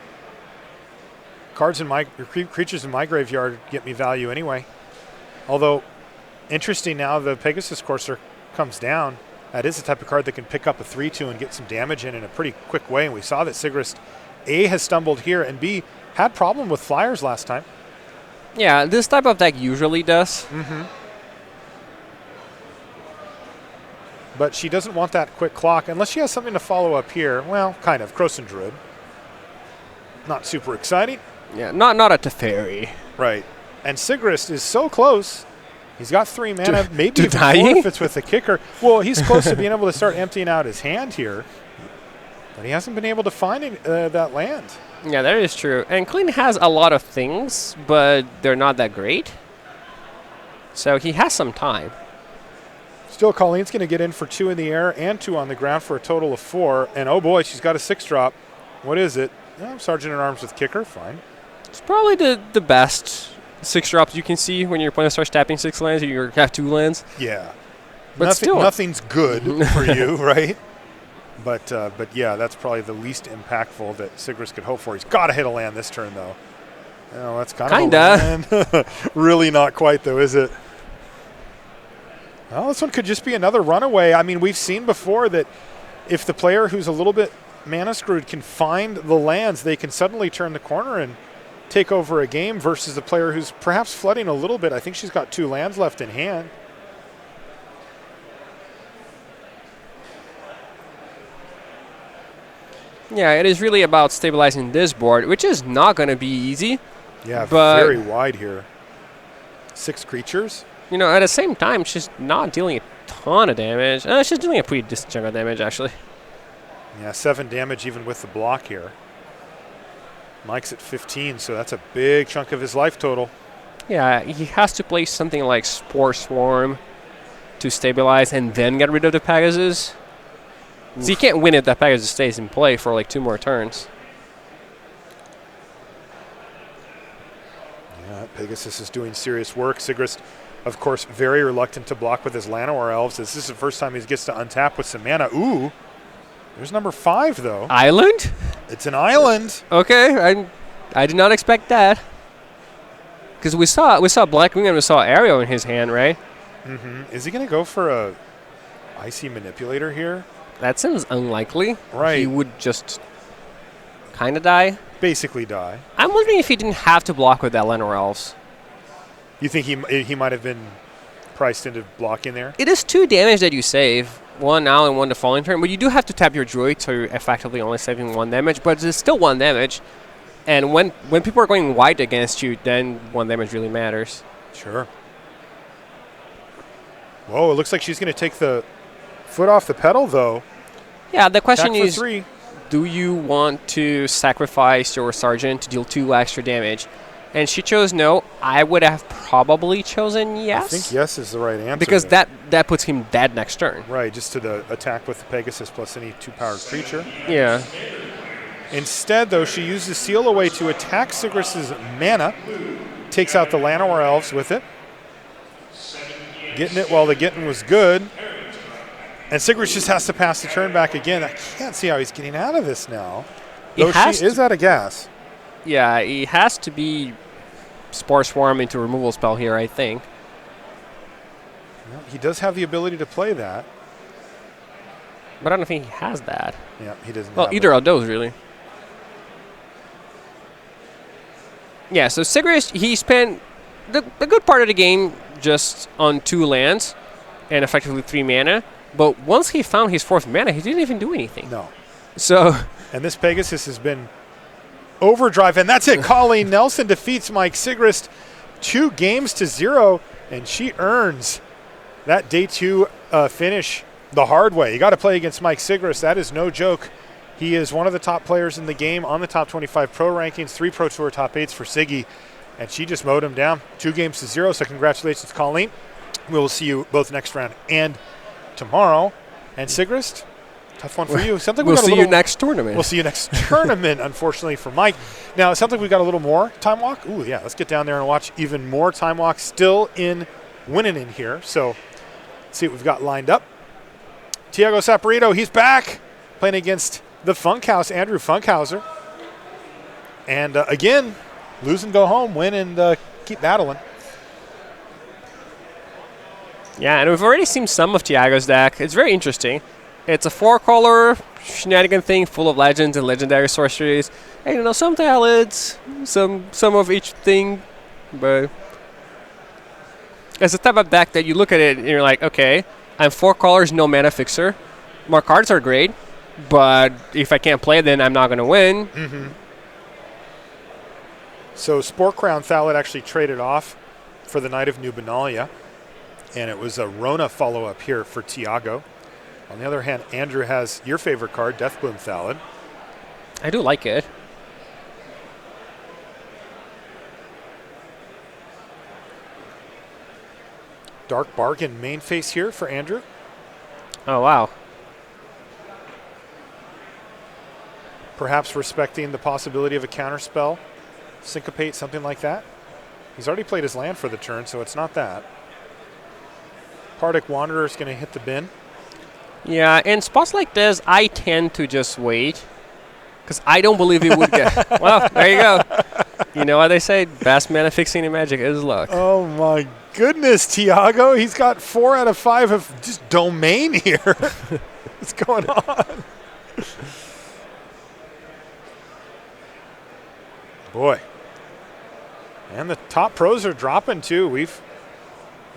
[SPEAKER 1] Cards in my creatures in my graveyard get me value anyway. Although, interesting now the Pegasus Courser comes down. That is the type of card that can pick up a 3/2 and get some damage in a pretty quick way. And we saw that Sigrist, A, has stumbled here, and B, had problem with flyers last time.
[SPEAKER 2] Yeah, this type of deck usually does.
[SPEAKER 1] Mm-hmm. But she doesn't want that quick clock unless she has something to follow up here. Well, kind of. Croson Druid. Not super exciting.
[SPEAKER 2] Yeah, not a Teferi.
[SPEAKER 1] Right. And Sigrist is so close. He's got 3 mana, maybe even 4
[SPEAKER 2] dying?
[SPEAKER 1] if it's with the kicker. Well, he's close to being able to start emptying out his hand here. But he hasn't been able to find that land.
[SPEAKER 2] Yeah, that is true. And Clean has a lot of things, but they're not that great. So he has some time.
[SPEAKER 1] Still, Colleen's going to get in for 2 in the air and 2 on the ground for a total of 4. And oh boy, she's got a 6-drop. What is it? Oh, Sergeant at Arms with kicker. Fine.
[SPEAKER 2] It's probably the best 6 drops you can see when your opponent starts tapping 6 lands and you have 2 lands.
[SPEAKER 1] Yeah.
[SPEAKER 2] But still.
[SPEAKER 1] Nothing's good for you, right? But yeah, that's probably the least impactful that Sigrist could hope for. He's got to hit a land this turn, though. Oh, that's kind of a land. Really not quite, though, is it? Well, this one could just be another runaway. I mean, we've seen before that if the player who's a little bit mana screwed can find the lands, they can suddenly turn the corner and take over a game versus the player who's perhaps flooding a little bit. I think she's got 2 lands left in hand.
[SPEAKER 2] Yeah, it is really about stabilizing this board, which is not going to be easy.
[SPEAKER 1] Yeah,
[SPEAKER 2] but
[SPEAKER 1] very wide here. 6 creatures.
[SPEAKER 2] You know, at the same time, she's not dealing a ton of damage. She's dealing a pretty decent chunk of damage, actually.
[SPEAKER 1] Yeah, 7 damage even with the block here. Mike's at 15, so that's a big chunk of his life total.
[SPEAKER 2] Yeah, he has to play something like Spore Swarm to stabilize and then get rid of the Pegasus. Oof. So you can't win if that Pegasus stays in play for like 2 more turns.
[SPEAKER 1] Yeah, Pegasus is doing serious work. Sigrist, of course, very reluctant to block with his Llanowar Elves. This is the first time he gets to untap with some mana. Ooh, there's number 5, though.
[SPEAKER 2] Island?
[SPEAKER 1] It's an island.
[SPEAKER 2] Okay, I did not expect that. Because we saw Blackwing and we saw Aerial in his hand, right?
[SPEAKER 1] Mm-hmm. Is he going to go for a Icy Manipulator here?
[SPEAKER 2] That seems unlikely.
[SPEAKER 1] Right.
[SPEAKER 2] He would just kind of die.
[SPEAKER 1] Basically die.
[SPEAKER 2] I'm wondering if he didn't have to block with that Llanowar Elves.
[SPEAKER 1] You think he might have been priced into blocking there?
[SPEAKER 2] It is 2 damage that you save. 1 now and 1 the following turn. But you do have to tap your Druid, so you're effectively only saving 1 damage. But it's still 1 damage. And when people are going wide against you, then 1 damage really matters.
[SPEAKER 1] Sure. Whoa, it looks like she's going to take the foot off the pedal, though.
[SPEAKER 2] Yeah, the question
[SPEAKER 1] Attack for
[SPEAKER 2] is,
[SPEAKER 1] 3.
[SPEAKER 2] do you want to sacrifice your Sergeant to deal 2 extra damage? And she chose no. I would have probably chosen yes.
[SPEAKER 1] I think yes is the right answer.
[SPEAKER 2] Because that puts him dead next turn.
[SPEAKER 1] Right, just to the attack with the Pegasus plus any 2-powered creature.
[SPEAKER 2] Yeah.
[SPEAKER 1] Instead, though, she uses Seal Away to attack Sigrist's mana. Takes out the Llanowar Elves with it. Getting it while the getting was good. And Sigrist just has to pass the turn back again. I can't see how he's getting out of this now. Though she is out of gas.
[SPEAKER 2] Yeah, he has to be Spore Swarm into removal spell here, I think.
[SPEAKER 1] Well, he does have the ability to play that.
[SPEAKER 2] But I don't think he has that.
[SPEAKER 1] Yeah, he doesn't.
[SPEAKER 2] Well, either of those, really. Yeah, so Sigrist, he spent the good part of the game just on 2 lands and effectively 3 mana. But once he found his 4th mana, he didn't even do anything.
[SPEAKER 1] No.
[SPEAKER 2] So.
[SPEAKER 1] And this Pegasus has been overdrive, and that's it. Colleen Nelson defeats Mike Sigrist 2-0, and she earns that day 2 finish the hard way. You got to play against Mike Sigrist. That is no joke. He is one of the top players in the game on the top 25 pro rankings, 3 Pro Tour top 8s for Siggy, and she just mowed him down 2-0. So congratulations, Colleen. We will see you both next round and tomorrow. And Sigrist, tough one for you.
[SPEAKER 2] We'll see you next tournament.
[SPEAKER 1] We'll see you next tournament, unfortunately, for Mike. Now, it sounds like we've got a little more Time Walk. Ooh, yeah, let's get down there and watch even more Time Walk still in winning in here. So let's see what we've got lined up. Tiago Saporito, he's back playing against the Funkhouse, Andrew Funkhauser. And again, lose and go home, win and keep battling.
[SPEAKER 2] Yeah, and we've already seen some of Tiago's deck. It's very interesting. It's a 4-color shenanigan thing full of legends and legendary sorceries. And, you know, some talads, some of each thing. But it's a type of deck that you look at it and you're like, okay, I'm 4 colors, no mana fixer. My cards are great, but if I can't play, then I'm not going to win.
[SPEAKER 1] Mm-hmm. So Sport Crown Thalid actually traded off for the Knight of Dominaria, and it was a Rona follow-up here for Tiago. On the other hand, Andrew has your favorite card, Deathbloom Thalid.
[SPEAKER 2] I do like it.
[SPEAKER 1] Dark Bargain main face here for Andrew.
[SPEAKER 2] Oh, wow.
[SPEAKER 1] Perhaps respecting the possibility of a counterspell, syncopate, something like that. He's already played his land for the turn, so it's not that. Pardic Wanderer is going to hit the bin.
[SPEAKER 2] Yeah, in spots like this, I tend to just wait. Because I don't believe it would get... Well, there you go. You know what they say? Best mana fixing in Magic is luck.
[SPEAKER 1] Oh, my goodness, Tiago. He's got 4 out of 5 of just domain here. What's going on? Boy. And the top pros are dropping, too. We've...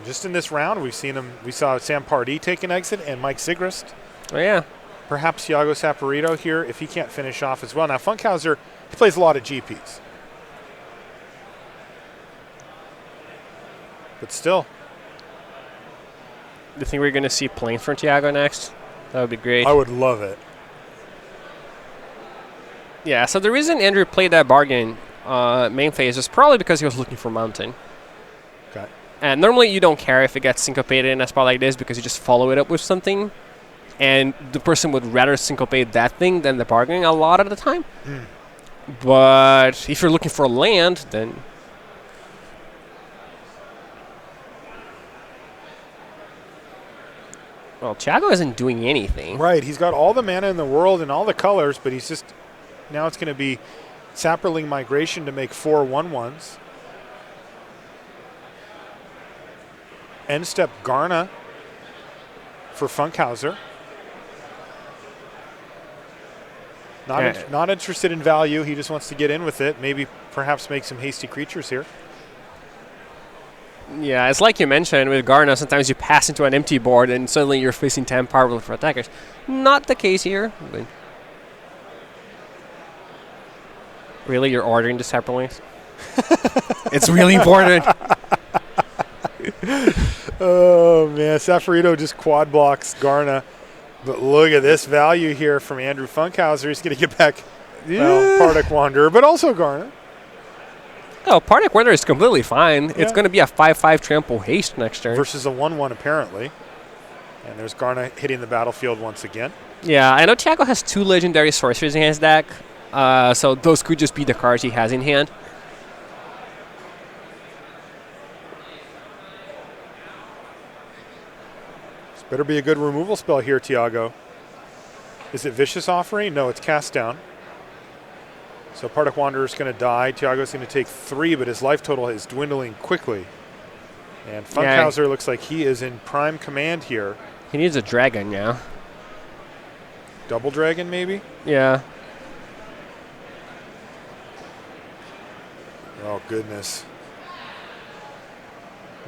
[SPEAKER 1] Just in this round, we've seen him. We saw Sam Pardee take an exit and Mike Sigrist.
[SPEAKER 2] Oh, yeah.
[SPEAKER 1] Perhaps Thiago Saporito here if he can't finish off as well. Now, Funkhauser, he plays a lot of GPs. But still.
[SPEAKER 2] Do you think we're going to see Plains from Tiago next? That would be great.
[SPEAKER 1] I would love it.
[SPEAKER 2] Yeah, so the reason Andrew played that bargain main phase is probably because he was looking for Mountain.
[SPEAKER 1] Okay.
[SPEAKER 2] And normally you don't care if it gets syncopated in a spot like this because you just follow it up with something. And the person would rather syncopate that thing than the bargain a lot of the time.
[SPEAKER 1] Mm.
[SPEAKER 2] But if you're looking for land, then... Well, Tiago isn't doing anything.
[SPEAKER 1] Right. He's got all the mana in the world and all the colors, but he's just... Now it's going to be Saproling Migration to make 4 1/1s. End step Garna for Funkhauser. Not interested in value. He just wants to get in with it. Maybe perhaps make some hasty creatures here.
[SPEAKER 2] Yeah, it's like you mentioned with Garna, sometimes you pass into an empty board and suddenly you're facing 10 powerful for attackers. Not the case here. But really, you're ordering the Saprolings? It's really important.
[SPEAKER 1] Oh, man. Safarito just quad blocks Garna. But look at this value here from Andrew Funkhauser. He's going to get back Pardic Wanderer, but also Garna.
[SPEAKER 2] Oh, Pardic Wanderer is completely fine. Yeah. It's going to be a 5/5 trample haste next turn.
[SPEAKER 1] Versus a 1/1, apparently. And there's Garna hitting the battlefield once again.
[SPEAKER 2] Yeah, I know Tiago has 2 legendary sorceries in his deck. So those could just be the cards he has in hand.
[SPEAKER 1] Better be a good removal spell here, Tiago. Is it Vicious Offering? No, it's Cast Down. So Pardic Wanderer is going to die. Tiago's going to take 3, but his life total is dwindling quickly. And Funkhauser looks like he is in prime command here.
[SPEAKER 2] He needs a dragon now.
[SPEAKER 1] Double dragon, maybe?
[SPEAKER 2] Yeah.
[SPEAKER 1] Oh, goodness.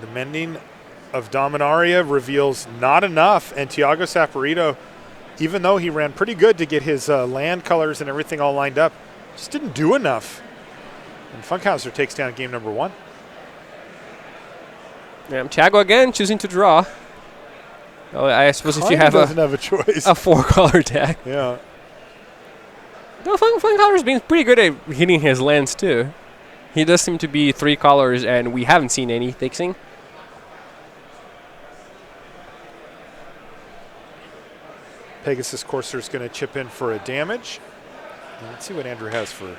[SPEAKER 1] The Mending of Dominaria reveals not enough, and Thiago Saporito, even though he ran pretty good to get his land colors and everything all lined up, just didn't do enough. And Funkhauser takes down game number 1.
[SPEAKER 2] Yeah, Tiago again choosing to draw. Oh, I suppose if you have
[SPEAKER 1] doesn't have a choice.
[SPEAKER 2] A 4-color deck.
[SPEAKER 1] Yeah.
[SPEAKER 2] No, Funkhauser's been pretty good at hitting his lands too. He does seem to be 3 colors, and we haven't seen any fixing.
[SPEAKER 1] Pegasus Courser is going to chip in for a damage. And let's see what Andrew has for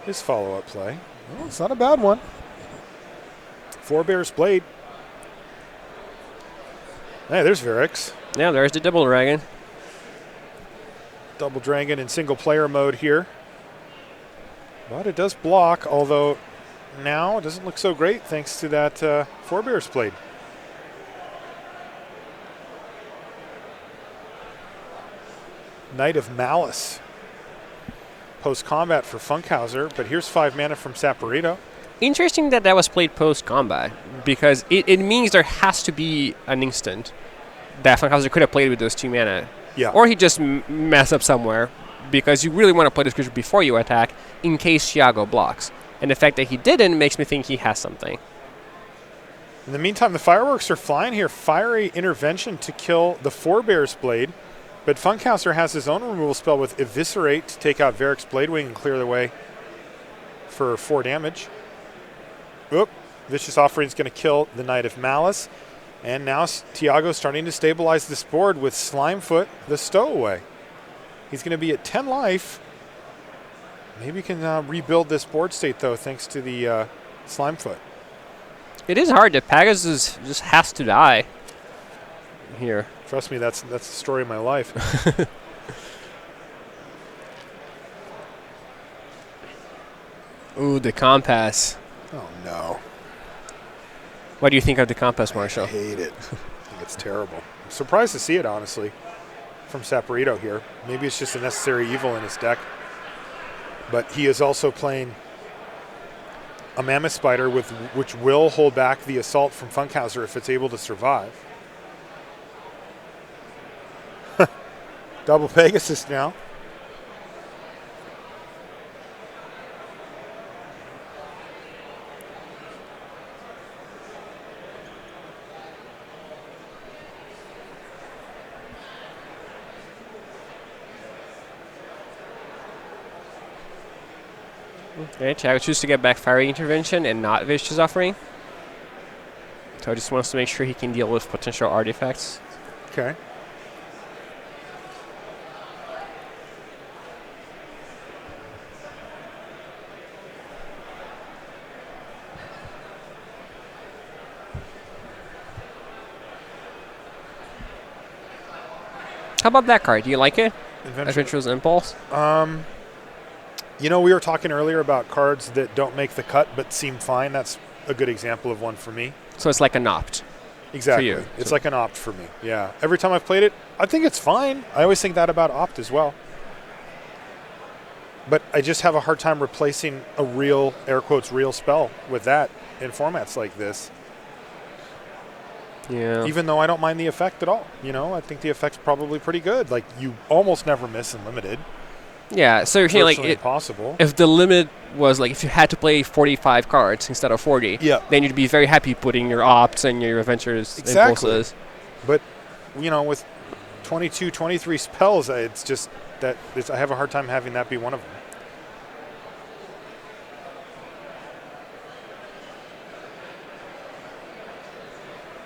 [SPEAKER 1] his follow-up play. Well, it's not a bad one. Forebear's Blade. Hey, there's Varix.
[SPEAKER 2] Yeah, there's the double dragon.
[SPEAKER 1] Double dragon in single-player mode here. But it does block, although now it doesn't look so great thanks to that Forebear's Blade. Knight of Malice. Post-combat for Funkhauser, but here's 5 mana from Saporito.
[SPEAKER 2] Interesting that that was played post-combat, because it means there has to be an instant that Funkhauser could have played with those 2 mana.
[SPEAKER 1] Yeah.
[SPEAKER 2] Or he just messed up somewhere, because you really want to play this creature before you attack in case Thiago blocks. And the fact that he didn't makes me think he has something.
[SPEAKER 1] In the meantime, the fireworks are flying here. Fiery Intervention to kill the Forebear's Blade. But Funkhauser has his own removal spell with Eviscerate to take out Varric's Bladewing and clear the way for 4 damage. Oop, Vicious Offering is going to kill the Knight of Malice. And now Thiago's starting to stabilize this board with Slimefoot, the Stowaway. He's going to be at 10 life. Maybe he can rebuild this board state, though, thanks to the Slimefoot.
[SPEAKER 2] It is hard. The Pegasus just has to die here.
[SPEAKER 1] Trust me, that's the story of my life.
[SPEAKER 2] Ooh, the Compass.
[SPEAKER 1] Oh, no.
[SPEAKER 2] What do you think of the Compass, Marshall?
[SPEAKER 1] I hate it. I think it's terrible. I'm surprised to see it, honestly, from Saporito here. Maybe it's just a necessary evil in his deck. But he is also playing a Mammoth Spider, which will hold back the assault from Funkhauser if it's able to survive. Double Pegasus now.
[SPEAKER 2] Okay, Thiago chooses to get back Fiery Intervention and not Vicious Offering. So he just wants to make sure he can deal with potential artifacts.
[SPEAKER 1] Okay.
[SPEAKER 2] How about that card? Do you like it?
[SPEAKER 1] Adventure.
[SPEAKER 2] Adventurous Impulse?
[SPEAKER 1] You know, we were talking earlier about cards that don't make the cut but seem fine. That's a good example of one for me.
[SPEAKER 2] So it's like an opt.
[SPEAKER 1] Exactly.
[SPEAKER 2] For you.
[SPEAKER 1] It's like an opt for me. Yeah. Every time I've played it, I think it's fine. I always think that about opt as well. But I just have a hard time replacing a real, air quotes, real spell with that in formats like this.
[SPEAKER 2] Yeah.
[SPEAKER 1] Even though I don't mind the effect at all. You know, I think the effect's probably pretty good. Like, you almost never miss in limited.
[SPEAKER 2] Yeah, so you're saying like
[SPEAKER 1] impossible.
[SPEAKER 2] If the limit was like if you had to play 45 cards instead of 40, then you'd be very happy putting your opts and your adventures impulses.
[SPEAKER 1] But, you know, with 22, 23 spells, it's just that I have a hard time having that be one of them.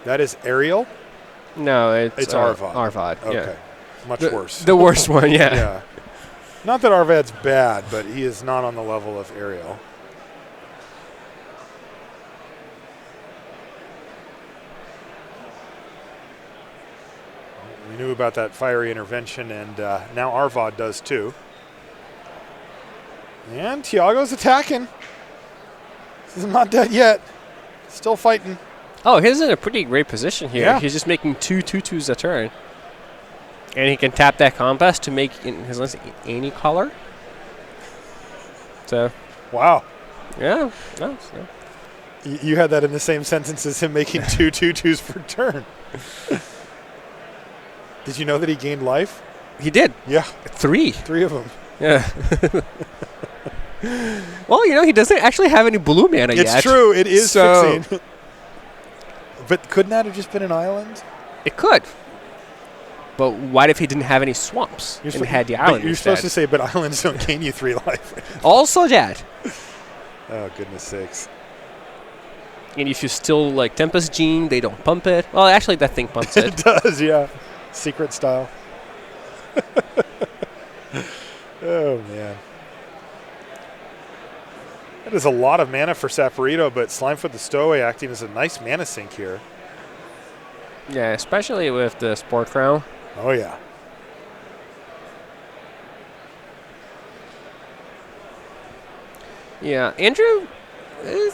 [SPEAKER 1] That is Ariel?
[SPEAKER 2] No, it's
[SPEAKER 1] Arvad.
[SPEAKER 2] Arvad,
[SPEAKER 1] okay.
[SPEAKER 2] Yeah.
[SPEAKER 1] Much worse.
[SPEAKER 2] The worst one, yeah.
[SPEAKER 1] Yeah. Not that Arvad's bad, but he is not on the level of Ariel. We knew about that Fiery Intervention, and now Arvad does too. And Thiago's attacking. He's not dead yet. Still fighting.
[SPEAKER 2] Oh, he's in a pretty great position here.
[SPEAKER 1] Yeah.
[SPEAKER 2] He's just making 2 2/2s a turn. And he can tap that Compass to make his list any color. So.
[SPEAKER 1] Wow.
[SPEAKER 2] Yeah. No,
[SPEAKER 1] You had that in the same sentence as him making 2 2/2s per turn. Did you know that he gained life?
[SPEAKER 2] He did.
[SPEAKER 1] Yeah.
[SPEAKER 2] 3.
[SPEAKER 1] 3 of them.
[SPEAKER 2] Yeah. Well, you know, he doesn't actually have any blue mana yet.
[SPEAKER 1] It's true. It is
[SPEAKER 2] so
[SPEAKER 1] fixing. But couldn't that have just been an island?
[SPEAKER 2] It could. But what if he didn't have any swamps and had the island
[SPEAKER 1] You're
[SPEAKER 2] instead?
[SPEAKER 1] supposed to say, but islands don't gain you 3 life.
[SPEAKER 2] Also that.
[SPEAKER 1] Oh, goodness sakes.
[SPEAKER 2] And if you still like Tempest Gene, they don't pump it. Well, actually, that thing pumps it.
[SPEAKER 1] It does, yeah. Secret style. Oh, man. That is a lot of mana for Saporito, but Slimefoot the Stowaway acting as a nice mana sink here.
[SPEAKER 2] Yeah, especially with the Sport Crown.
[SPEAKER 1] Oh, yeah.
[SPEAKER 2] Yeah, Andrew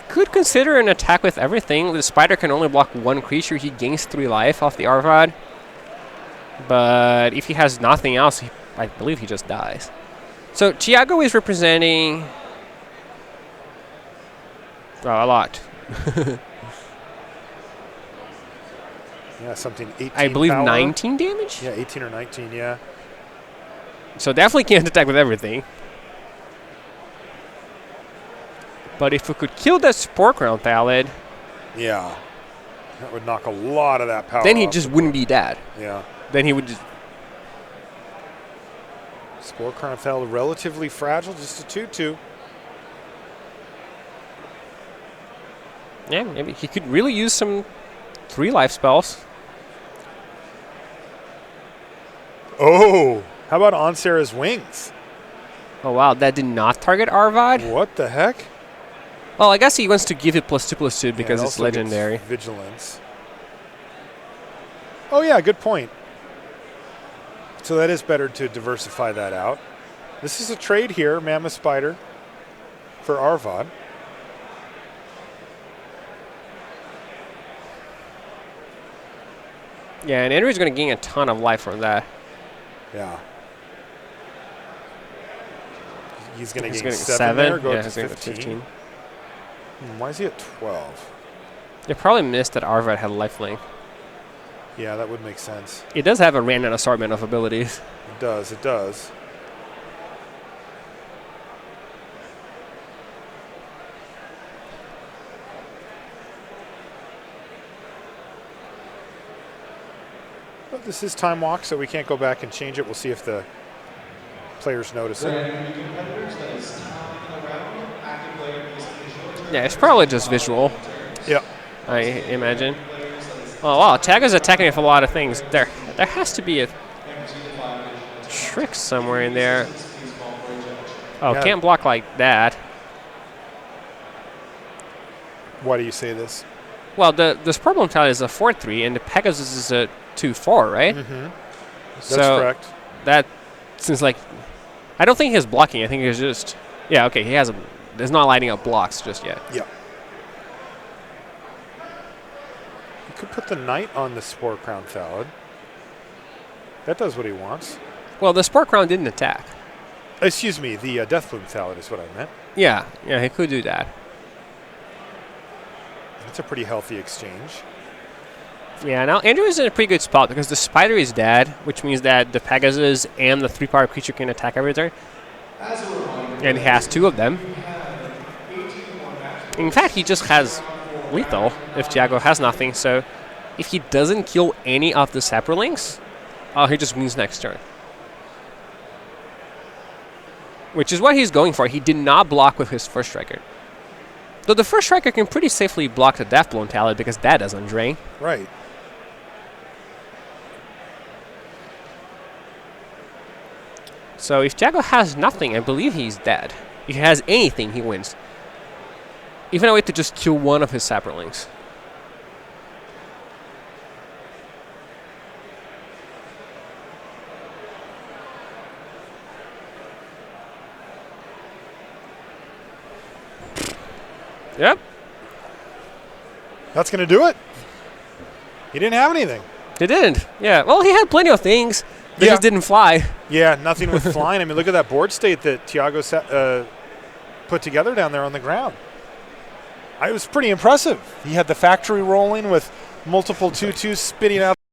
[SPEAKER 2] could consider an attack with everything. The spider can only block one creature. He gains 3 life off the Arvad. But if he has nothing else, I believe he just dies. So Tiago is representing a lot.
[SPEAKER 1] Yeah, something 18
[SPEAKER 2] I believe
[SPEAKER 1] power.
[SPEAKER 2] 19 damage?
[SPEAKER 1] Yeah, 18 or 19, yeah.
[SPEAKER 2] So definitely can't attack with everything. But if we could kill that Spore Crown Thallid,
[SPEAKER 1] Yeah. That would knock a lot of that power
[SPEAKER 2] then he
[SPEAKER 1] off
[SPEAKER 2] just
[SPEAKER 1] the
[SPEAKER 2] wouldn't
[SPEAKER 1] board.
[SPEAKER 2] be dead.
[SPEAKER 1] Yeah.
[SPEAKER 2] Then he would just...
[SPEAKER 1] Spore Crown fell relatively fragile, just a 2/2.
[SPEAKER 2] Yeah, maybe he could really use some 3 life spells.
[SPEAKER 1] Oh, how about Ansara's Wings?
[SPEAKER 2] Oh wow, that did not target Arvad?
[SPEAKER 1] What the heck?
[SPEAKER 2] Well, I guess he wants to give it +2/+2 because
[SPEAKER 1] Yeah, it
[SPEAKER 2] it's
[SPEAKER 1] also gets
[SPEAKER 2] legendary.
[SPEAKER 1] Vigilance. Oh yeah, good point. So that is better to diversify that out. This is a trade here, Mammoth Spider for Arvad.
[SPEAKER 2] Yeah, and Andrew's going to gain a ton of life from that.
[SPEAKER 1] Yeah. He's going to gain
[SPEAKER 2] gonna
[SPEAKER 1] 7 there, go
[SPEAKER 2] yeah,
[SPEAKER 1] to
[SPEAKER 2] he's gonna go
[SPEAKER 1] 15. Why is he at 12?
[SPEAKER 2] They probably missed that Arvad had lifelink.
[SPEAKER 1] Yeah, that would make sense.
[SPEAKER 2] It does have a random assortment of abilities.
[SPEAKER 1] It does, it does. But this is time walk, so we can't go back and change it. We'll see if the players notice it.
[SPEAKER 2] Yeah, it's probably just visual,
[SPEAKER 1] Yeah.
[SPEAKER 2] I imagine. Oh wow, Tag is attacking with a lot of things. There has to be a trick somewhere in there. Oh,
[SPEAKER 1] Yeah.
[SPEAKER 2] can't block like that.
[SPEAKER 1] Why do you say this?
[SPEAKER 2] Well, this problem tile is a 4/3, and the Pegasus is a 2/4, right?
[SPEAKER 1] Mm-hmm. That's
[SPEAKER 2] So
[SPEAKER 1] correct.
[SPEAKER 2] that seems like I don't think he's blocking. I think he's just okay. He has there's not lighting up blocks just yet.
[SPEAKER 1] Yeah. You could put the Knight on the Spore Crown Thallid. That does what he wants.
[SPEAKER 2] Well, the Spore Crown didn't attack.
[SPEAKER 1] Excuse me, the Deathbloom Thallid is what I meant.
[SPEAKER 2] Yeah, he could do that.
[SPEAKER 1] That's a pretty healthy exchange.
[SPEAKER 2] Yeah, now Andrew is in a pretty good spot because the Spider is dead, which means that the Pegasus and the 3-power creature can attack every turn. And he has 2 of them. In fact, he just has lethal if Tiago has nothing. So if he doesn't kill any of the Saprolinks, he just wins next turn. Which is what he's going for. He did not block with his first striker. Though the first striker can pretty safely block the Deathblown Talent because that doesn't drain.
[SPEAKER 1] Right.
[SPEAKER 2] So if Tiago has nothing, I believe he's dead. If he has anything, he wins. Even a way to just kill one of his Saprolinks. Yep.
[SPEAKER 1] That's going to do it. He didn't have anything.
[SPEAKER 2] They didn't. Yeah. Well, he had plenty of things. They
[SPEAKER 1] Yeah.
[SPEAKER 2] just didn't fly.
[SPEAKER 1] Yeah, nothing with flying. I mean, look at that board state that Tiago put together down there on the ground. It was pretty impressive. He had the factory rolling with multiple 2/2s spitting out